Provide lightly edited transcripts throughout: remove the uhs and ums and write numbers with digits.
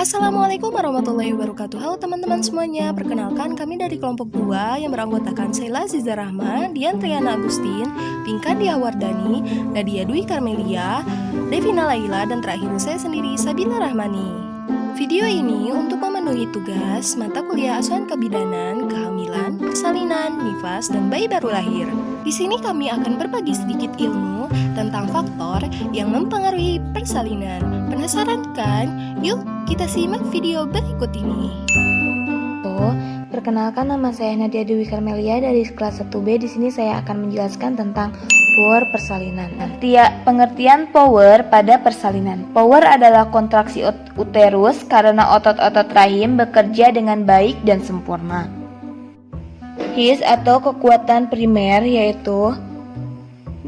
Assalamualaikum warahmatullahi wabarakatuh. Halo teman-teman semuanya, perkenalkan kami dari kelompok 2 yang beranggotakan Sheila Ziza Rahma, Dian Triana Agustin, Pinka Diah Wardani, Nadia Dwi Karmelia, Devina Laila, dan terakhir saya sendiri Sabila Rahmani. Video ini untuk memenuhi tugas mata kuliah asuhan kebidanan, kehamilan, persalinan, nifas, dan bayi baru lahir. Di sini kami akan berbagi sedikit ilmu tentang faktor yang mempengaruhi persalinan. Penasaran kan? Yuk kita simak video berikut ini. Perkenalkan, nama saya Nadia Dwi Karmelia dari kelas 1B. Di sini saya akan menjelaskan tentang power persalinan. Pengertian power pada persalinan. Power adalah kontraksi uterus karena otot-otot rahim bekerja dengan baik dan sempurna. His atau kekuatan primer yaitu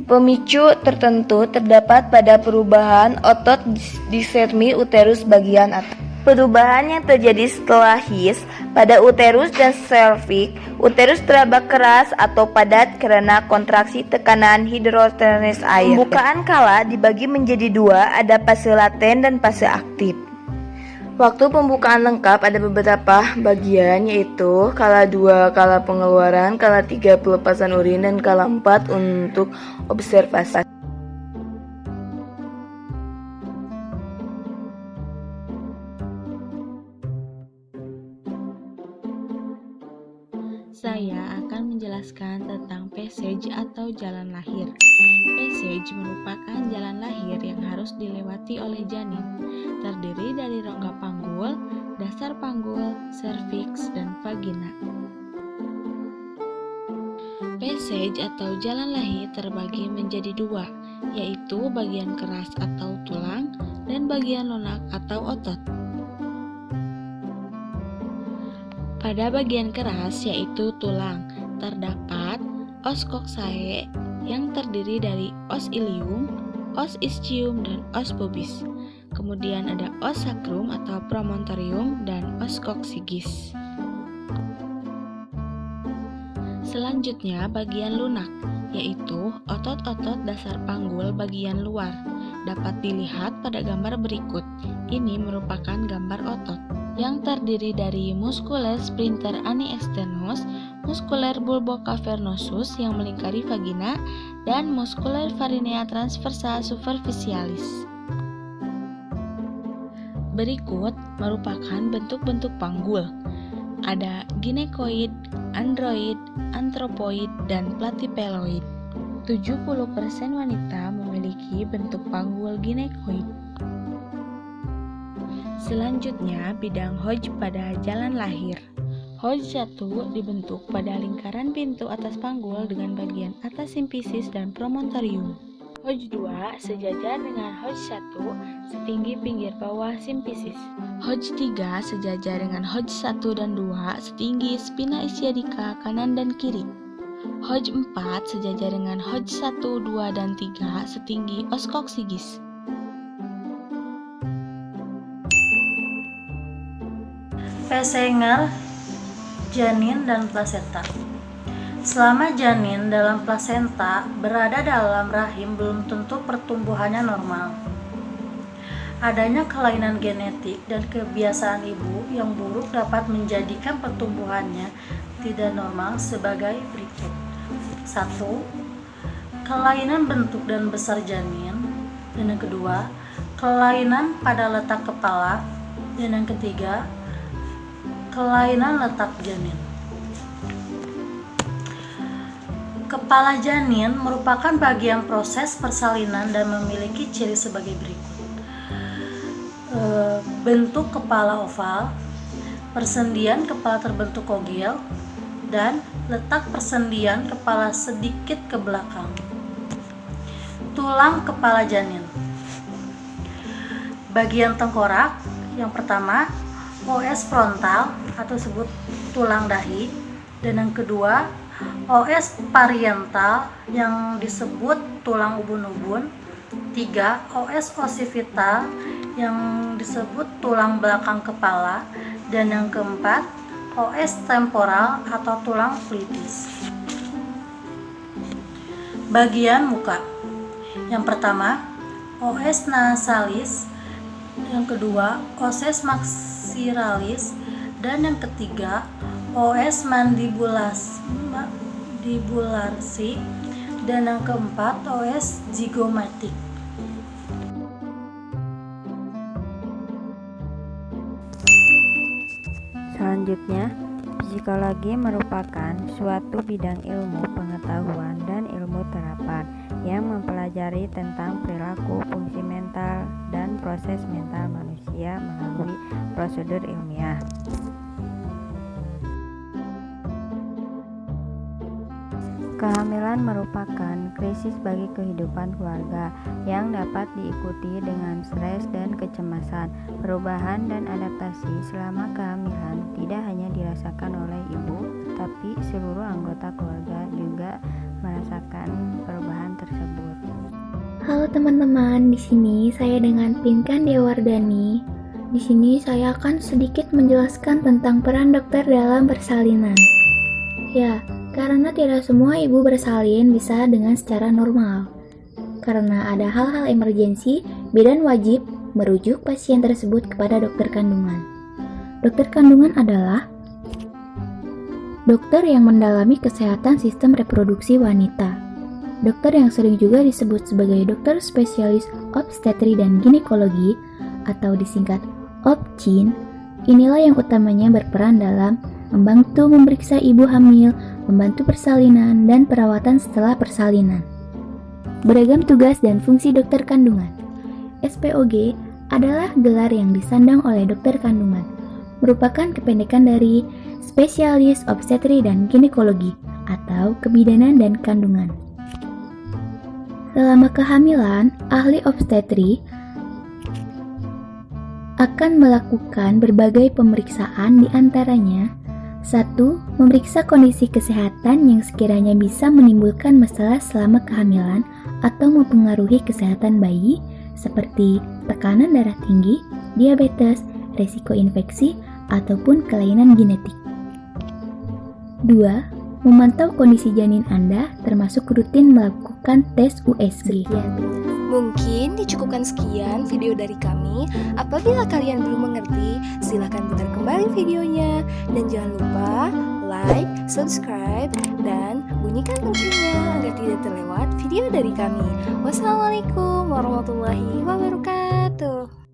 pemicu tertentu terdapat pada perubahan otot di spermi uterus bagian atas. Perubahan yang terjadi setelah his pada uterus dan serviks. Uterus teraba keras atau padat karena kontraksi tekanan hidrotenis air. Pembukaan kala dibagi menjadi dua, ada fase laten dan fase aktif. Waktu pembukaan lengkap ada beberapa bagian, yaitu kala 2 kala pengeluaran, kala 3 pelepasan urin, dan kala 4 untuk observasi. Saya akan menjelaskan tentang passage atau jalan lahir. Passage merupakan jalan lahir yang harus dilewati oleh janin. Terdiri dari rongga panggul, dasar panggul, serviks, dan vagina. Passage atau jalan lahir terbagi menjadi dua, yaitu bagian keras atau tulang dan bagian lunak atau otot. Pada bagian keras, yaitu tulang, terdapat os coccyx yang terdiri dari os ilium, os ischium, dan os pubis. Kemudian ada os sacrum atau promontorium dan os coccygis. Selanjutnya bagian lunak, yaitu otot-otot dasar panggul bagian luar. Dapat dilihat pada gambar berikut. Ini merupakan gambar otot yang terdiri dari muskuler sphincter ani externus, muskuler bulbocavernosus yang melingkari vagina, dan muskuler farinea transversa superficialis. Berikut merupakan bentuk-bentuk panggul. Ada ginekoid, android, antropoid, dan platypeloid. 70% wanita memiliki bentuk panggul ginekoid. Selanjutnya, bidang Hodge pada jalan lahir. Hodge 1 dibentuk pada lingkaran pintu atas panggul dengan bagian atas simfisis dan promontorium. Hodge 2 sejajar dengan Hodge 1 setinggi pinggir bawah simfisis. Hodge 3 sejajar dengan Hodge 1 dan 2 setinggi spina ischiadica kanan dan kiri. Hodge 4 sejajar dengan Hodge 1, 2, dan 3 setinggi os coccygis. Pacenger, janin dan plasenta. Selama janin dalam plasenta berada dalam rahim, belum tentu pertumbuhannya normal. Adanya kelainan genetik dan kebiasaan ibu yang buruk dapat menjadikan pertumbuhannya tidak normal sebagai berikut. 1. Kelainan bentuk dan besar janin. Dan yang kedua, kelainan pada letak kepala. Dan yang ketiga, kelainan letak janin. Kepala janin merupakan bagian proses persalinan dan memiliki ciri sebagai berikut. Bentuk kepala oval, persendian kepala terbentuk kogel, dan letak persendian kepala sedikit ke belakang. Tulang kepala janin. Bagian tengkorak yang pertama, os frontal atau sebut tulang dahi, dan yang kedua os parietal yang disebut tulang ubun-ubun. 3. Os occipital yang disebut tulang belakang kepala, dan yang keempat os temporal atau tulang pelitis. Bagian muka. Yang pertama, os nasalis yang kedua oses maxiralis, dan yang ketiga os mandibularsi, dan yang keempat os zygomatic. Selanjutnya, psikologi merupakan suatu bidang ilmu pengetahuan dan ilmu terapan yang mempelajari tentang perilaku, fungsi mental, dan proses mental manusia melalui prosedur ilmiah. Kehamilan merupakan krisis bagi kehidupan keluarga yang dapat diikuti dengan stres dan kecemasan. Perubahan dan adaptasi selama kehamilan tidak hanya dirasakan oleh ibu, tapi seluruh anggota keluarga juga merasakan perubahan tersebut. Halo teman-teman, di sini saya dengan Pinkan Diawardani. Di sini saya akan sedikit menjelaskan tentang peran dokter dalam persalinan. Ya, karena tidak semua ibu bersalin bisa dengan secara normal. Karena ada hal-hal emergensi, bidan wajib merujuk pasien tersebut kepada dokter kandungan. Dokter kandungan adalah dokter yang mendalami kesehatan sistem reproduksi wanita. Dokter yang sering juga disebut sebagai dokter spesialis obstetri dan ginekologi atau disingkat OBGYN, inilah yang utamanya berperan dalam membantu memeriksa ibu hamil, membantu persalinan, dan perawatan setelah persalinan. Beragam tugas dan fungsi dokter kandungan. SPOG adalah gelar yang disandang oleh dokter kandungan, merupakan kependekan dari Spesialis Obstetri dan Ginekologi atau Kebidanan dan Kandungan. Selama kehamilan, ahli obstetri akan melakukan berbagai pemeriksaan, di antaranya 1. Memeriksa kondisi kesehatan yang sekiranya bisa menimbulkan masalah selama kehamilan atau mempengaruhi kesehatan bayi seperti tekanan darah tinggi, diabetes, resiko infeksi, ataupun kelainan genetik. 2. Memantau kondisi janin Anda termasuk rutin melakukan tes USG. Mungkin dicukupkan sekian video dari kami. Apabila kalian belum mengerti, silahkan putar kembali videonya. Dan jangan lupa like, subscribe, dan bunyikan loncengnya agar tidak terlewat video dari kami. Wassalamualaikum warahmatullahi wabarakatuh.